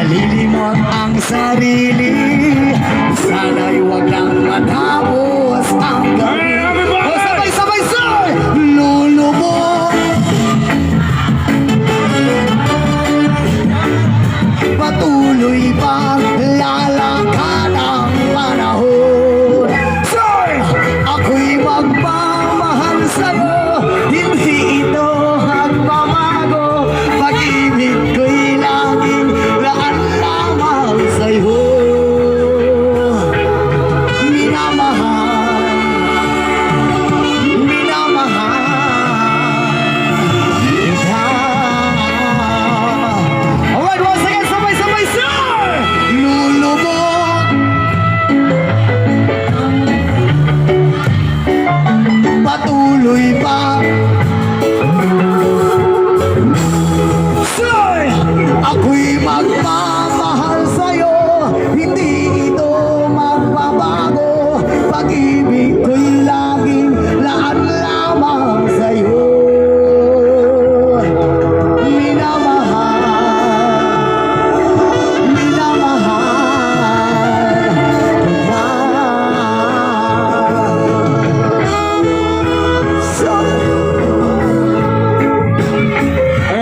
Malilimot ang sarili, sana'y huwag lang matapos ang gabi. O sabay-sabay sir! Lulubog patuloy pa lalakad ang panahon. Sir! Ako'y magmamahal sa'yo, hindi ito magbabago. Pag-ibig ko'y laging laan lamang sa'yo. Minamahal, minamahal kita. Alright, once again, sabay-sabay sir! Lulubog patuloy pa. Sir! Ako'y magmamahal sa'yo, hindi ito magbabago. Pag-ibig ko'y laging laan lamang sa'yo. Minamahal, minamahal kita.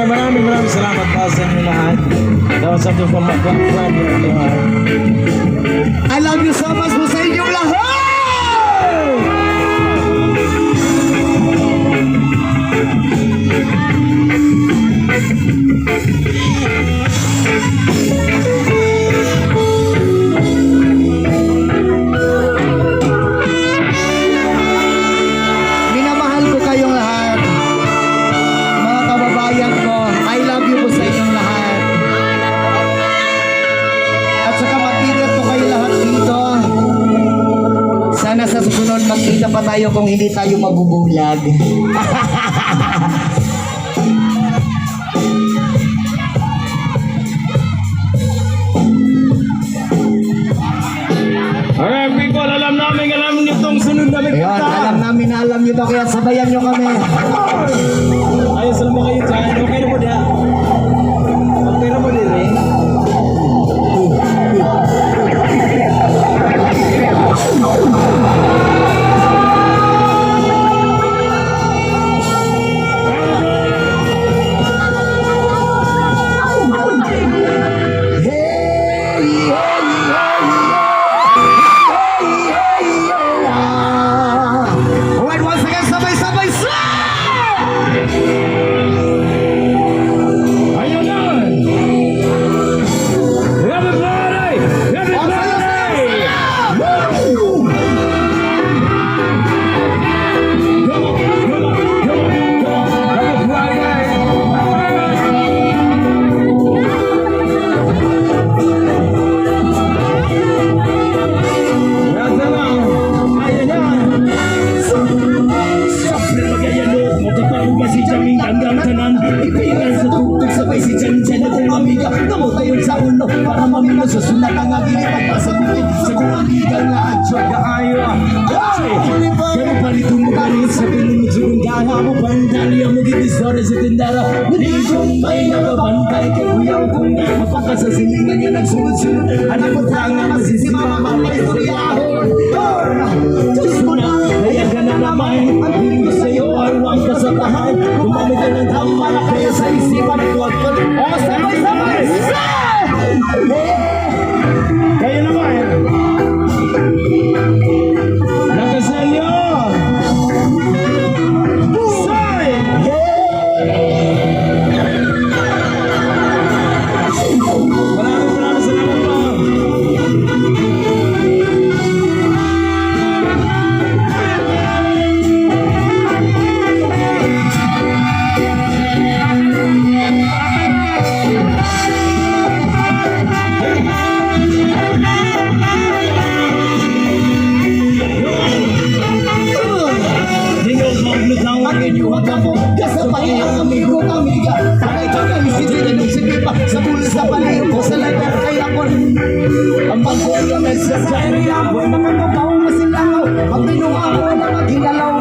Maraming salamat pa sa inyo lahat. That was something from my black friend. I love you so much po sa inyong lahat! Minamahal ko kayong lahat. Mga kababayan ko, I love you po sa inyong lahat. At saka mag-ingat po kayo lahat dito. Sana sa susunod magkita pa tayo kung hindi tayo mabubulag. Alright people, alam niyo itong sunod na Ayun, alam namin na alam nyo to, kaya sabayan nyo kami. Ayos lang ba kayo dyan? Okay na po diya? Okay na po din eh? Alright, once again, sabay-sabay sir! Ayun na! Everybody! Everybody! Woo! Come on, come on, come on, come on! Yan lang! Ayan yan! Siyempre magayanok mo kapag ba si Jaming hanggang tanan. Ipigan sa tugtog sabay si Jan at ang amiga. Namutayon sa uno para mamino susunat ang agili pagpasagutin sa kung amiga nga at siyag kaayo. Pero palito mo galing sa pinunod sa kundala mo pandali ang magiging sa tindara. Niliyong may nakabantay kay kuyaw kung mapakasasilingan niya nagsunod-sunod. Anak mo tanga masisima mamay turyahon. Diyos mo na, kaya ka na naman. Ang piling ko sa'yo ay huwag kasatahan. Gumamit ka ng tama na kaya sa isipan at huwag ka. O, sabay-sabay! Kayo naman. Nakaselyo! Say! Maraming salamat po. Inyuhag mo, kasabay ang amigo, amiga. Kaya ito kami si Dina, sige pa, sa pulis na palayo ko sa lagar. Kaya ko ang pagkulang sa sarili, mga kabaw na silangaw. Pag tinunga ko na maghinalaw,